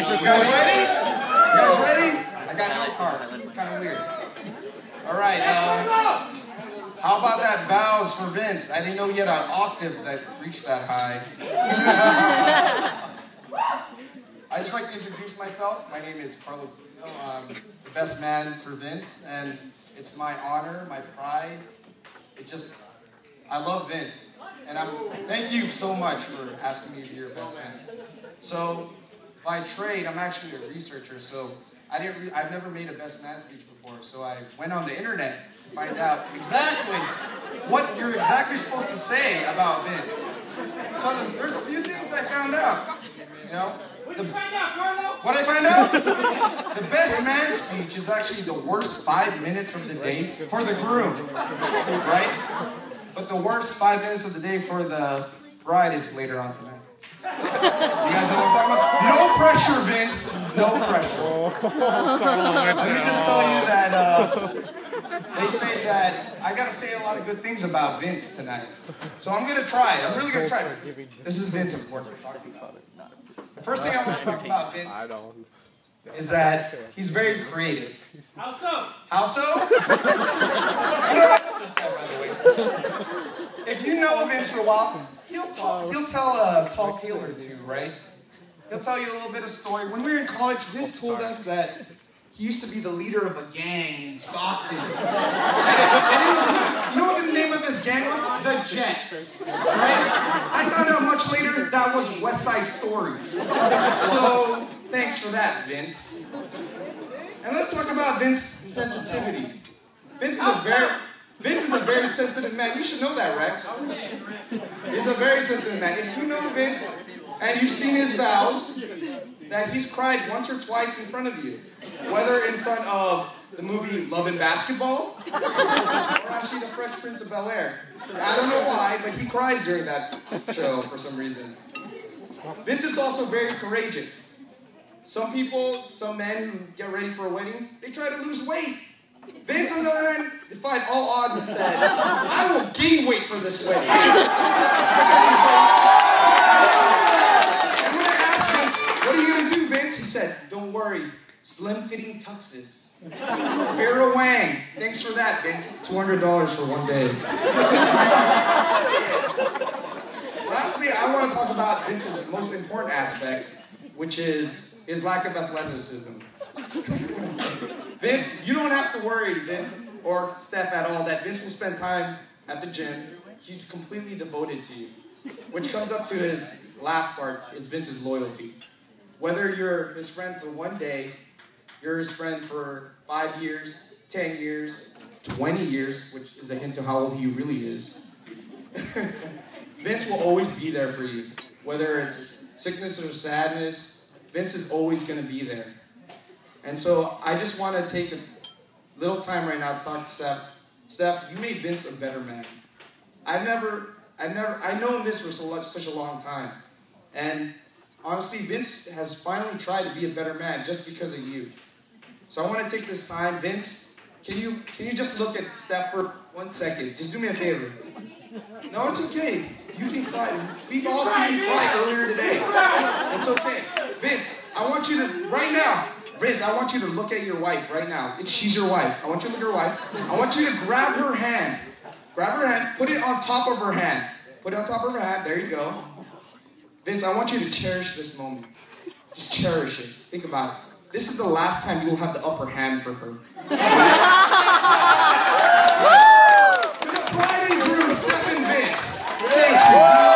guys ready? You guys ready? I got no cards. It's kind of weird. All right. How about that vows for Vince? I didn't know he had an octave that reached that high. I just like to introduce myself. My name is Carlo Bruno. I'm the best man for Vince, and it's my honor, my pride. I love Vince, and thank you so much for asking me to be your best man. So, by trade, I'm actually a researcher, so I've never made a best man speech before, so I went on the internet to find out exactly what you're exactly supposed to say about Vince. So there's a few things I found out, you know. What did I find out? The best man speech is actually the worst 5 minutes of the day for the groom, right? But the worst 5 minutes of the day for the bride is later on tonight. You guys know what I'm talking about? No pressure, Vince. No pressure. Let me just tell you that they say that I got to say a lot of good things about Vince tonight. So I'm going to try. I'm really going to try. This is Vince, of course. The first thing I want to talk about Vince is that he's very creative. How so? How so? You know, I know this guy, by the way. If you know Vince for a while, he'll tell a tall tale or two, right? He'll tell you a little bit of story. When we were in college, Vince told us that he used to be the leader of a gang in Stockton. And you know what the name of this gang was? The Jets. Right? I found out much later that was West Side Story. So, thanks for that, Vince. And let's talk about Vince's sensitivity. Vince is a very sensitive man. You should know that, Rex. He's a very sensitive man. If you know Vince and you've seen his vows, that he's cried once or twice in front of you. Whether in front of the movie Love and Basketball, or actually The Fresh Prince of Bel-Air. I don't know why, but he cries during that show for some reason. Vince is also very courageous. Some men who get ready for a wedding, they try to lose weight. Vince, on the other hand, defied all odds and said, I will gain weight for this wedding. And when I asked Vince, what are you going to do, Vince? He said, don't worry, slim-fitting tuxes. Vera Wang, thanks for that, Vince. $200 for one day. Lastly, I want to talk about Vince's most important aspect, which is his lack of athleticism. Vince, you don't have to worry, Vince, or Steph at all, that Vince will spend time at the gym. He's completely devoted to you. Which comes up to his last part, is Vince's loyalty. Whether you're his friend for one day, you're his friend for 5 years, 10 years, 20 years, which is a hint to how old he really is. Vince will always be there for you. Whether it's sickness or sadness, Vince is always going to be there. And so I just want to take a little time right now to talk to Steph. Steph, you made Vince a better man. I've known Vince for such a long time. And honestly, Vince has finally tried to be a better man just because of you. So I want to take this time. Vince, can you just look at Steph for 1 second? Just do me a favor. No, it's okay. You can cry. We've all seen you cry earlier today. It's okay. Vince, I want you to, right now, Vince, I want you to look at your wife right now. She's your wife. I want you to look at your wife. I want you to grab her hand. Grab her hand. Put it on top of her hand. Put it on top of her hand. There you go. Vince, I want you to cherish this moment. Just cherish it. Think about it. This is the last time you will have the upper hand for her. To the bride and groom, Steph and Vince. Thank you.